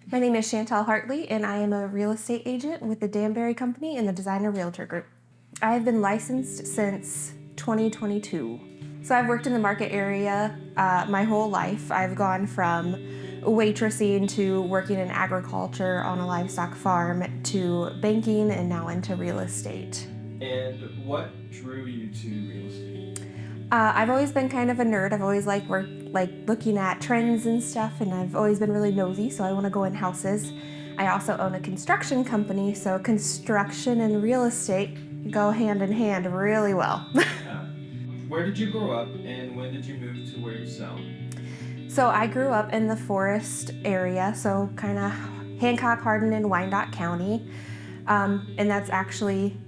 My name is Shantell Hartley, and I am a real estate agent with the Danberry Company and the Designer Realtor Group. I have been licensed since 2022. So I've worked in the market area my whole life. I've gone from waitressing to working in agriculture on a livestock farm to banking and now into real estate. And what drew you to real estate? I've always been kind of a nerd. I've always liked looking at trends and stuff, and I've always been really nosy, so I want to go in houses. I also own a construction company, so construction and real estate go hand in hand really well. Where did you grow up and when did you move to where you sell? So I grew up in the Forest area, so kind of Hancock, Hardin, and Wyandotte County, and that's actually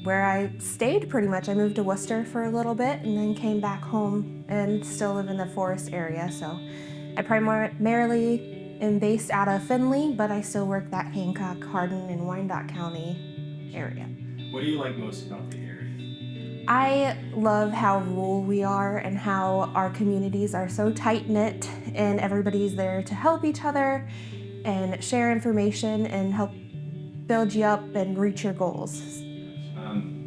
where I stayed pretty much. I moved to Worcester for a little bit and then came back home and still live in the Forest area. So I primarily am based out of Findlay, but I still work that Hancock, Hardin, and Wyandotte County area. What do you like most about the area? I love how rural we are and how our communities are so tight-knit and everybody's there to help each other and share information and help build you up and reach your goals.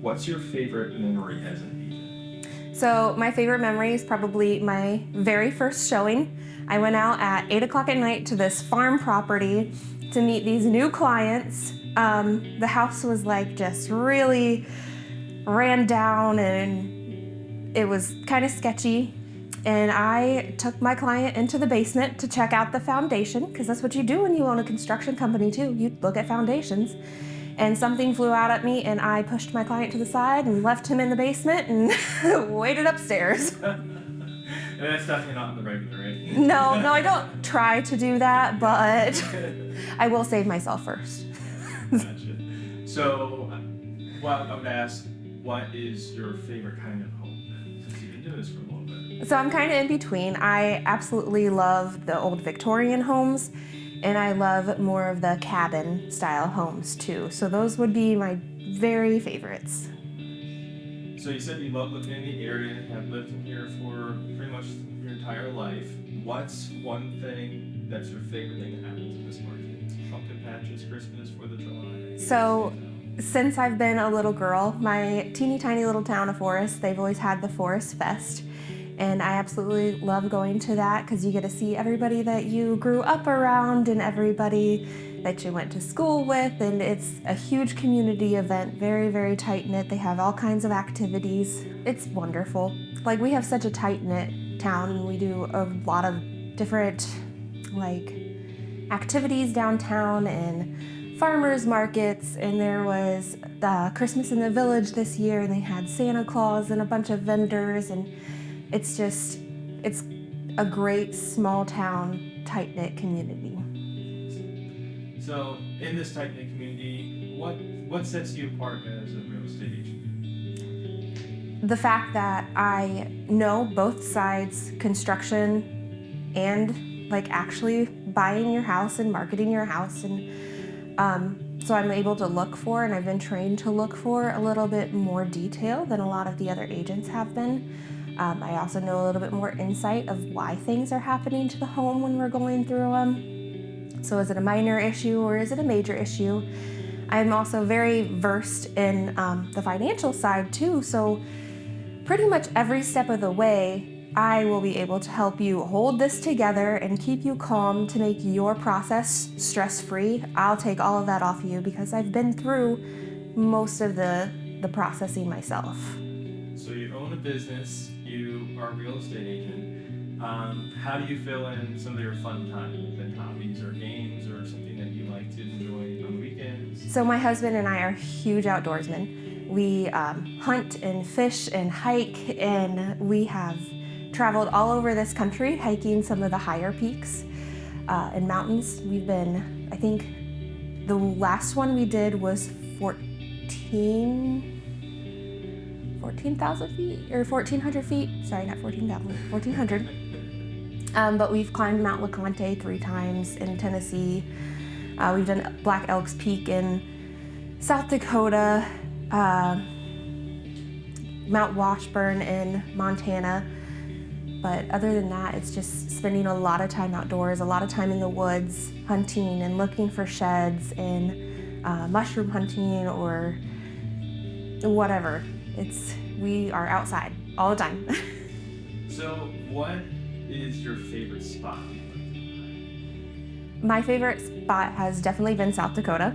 What's your favorite memory as an agent? So my favorite memory is probably my very first showing. I went out at 8 o'clock at night to this farm property to meet these new clients. The house was like just really ran down and it was kind of sketchy. And I took my client into the basement to check out the foundation, because that's what you do when you own a construction company too. You look at foundations. And something flew out at me and I pushed my client to the side and left him in the basement and waited upstairs. And that's definitely not in the regular, right? No, I don't try to do that, but I will save myself first. Gotcha. So, well, I would ask, what is your favorite kind of home then, since you've been doing this for a little bit? So I'm kind of in between. I absolutely love the old Victorian homes, and I love more of the cabin style homes too. So those would be my very favorites. So you said you love living in the area and have lived in here for pretty much your entire life. What's one thing that's your favorite thing that happens in this market? Pumpkin patches, Christmas, 4th of July? So since I've been a little girl, my teeny tiny little town of Forest, they've always had the Forest Fest. And I absolutely love going to that because you get to see everybody that you grew up around and everybody that you went to school with, and it's a huge community event, very, very tight-knit. They have all kinds of activities. It's wonderful. Like, we have such a tight-knit town, and we do a lot of different activities downtown and farmers markets, and there was the Christmas in the Village this year, and they had Santa Claus and a bunch of vendors, and it's a great small town, tight-knit community. So in this tight-knit community, what sets you apart as a real estate agent? The fact that I know both sides, construction and actually buying your house and marketing your house, and so I'm able to look for, and I've been trained to look for, a little bit more detail than a lot of the other agents have been. I also know a little bit more insight of why things are happening to the home when we're going through them. So is it a minor issue or is it a major issue? I'm also very versed in the financial side too, so pretty much every step of the way, I will be able to help you hold this together and keep you calm to make your process stress-free. I'll take all of that off you because I've been through most of the processing myself. So you own a business, you are a real estate agent. How do you fill in some of your fun time, like hobbies or games or something that you like to enjoy on the weekends? So my husband and I are huge outdoorsmen. We hunt and fish and hike, and we have traveled all over this country hiking some of the higher peaks and mountains. We've been, I think the last one we did was 14,000 feet or 1,400 feet. Sorry, not 14,000, 1,400. But we've climbed Mount LeConte 3 times in Tennessee. We've done Black Elk's Peak in South Dakota, Mount Washburn in Montana. But other than that, it's just spending a lot of time outdoors, a lot of time in the woods, hunting and looking for sheds and mushroom hunting or whatever. We are outside all the time. So, what is your favorite spot? My favorite spot has definitely been South Dakota.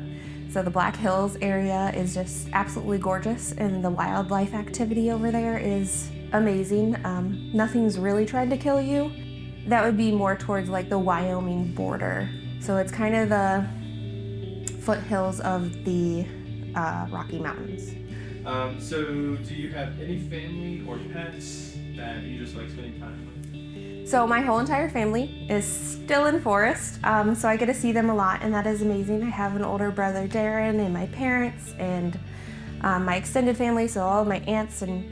So the Black Hills area is just absolutely gorgeous, and the wildlife activity over there is amazing. Nothing's really trying to kill you. That would be more towards like the Wyoming border. So it's kind of the foothills of the Rocky Mountains. So, do you have any family or pets that you just like spending time with? So my whole entire family is still in Forest, so I get to see them a lot, and that is amazing. I have an older brother, Darren, and my parents, and my extended family, so all of my aunts and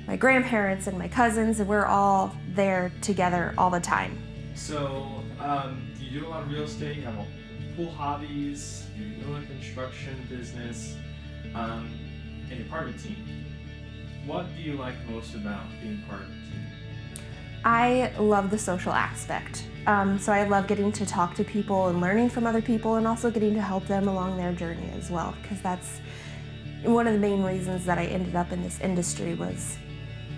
my grandparents and my cousins, and we're all there together all the time. So, you do a lot of real estate, you have cool hobbies, you know a construction business, and you're part of a team. What do you like most about being part of a team? I love the social aspect. So I love getting to talk to people and learning from other people, and also getting to help them along their journey as well, because that's one of the main reasons that I ended up in this industry, was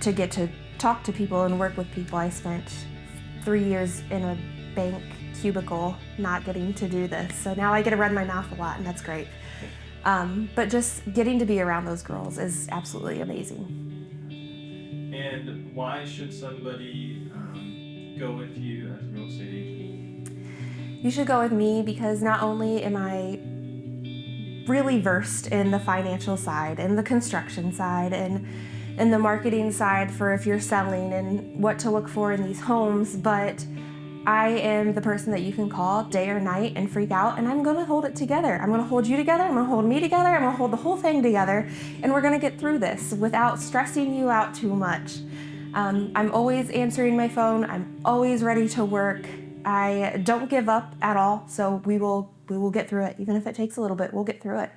to get to talk to people and work with people. I spent 3 years in a bank cubicle not getting to do this, so now I get to run my mouth a lot, and that's great. But just getting to be around those girls is absolutely amazing. And why should somebody go with you as a real estate agent? You should go with me because not only am I really versed in the financial side and the construction side and the marketing side for if you're selling and what to look for in these homes, but I am the person that you can call day or night and freak out, and I'm gonna hold it together. I'm gonna hold you together, I'm gonna hold me together, I'm gonna hold the whole thing together, and we're gonna get through this without stressing you out too much. I'm always answering my phone, I'm always ready to work. I don't give up at all, so we will get through it. Even if it takes a little bit, we'll get through it.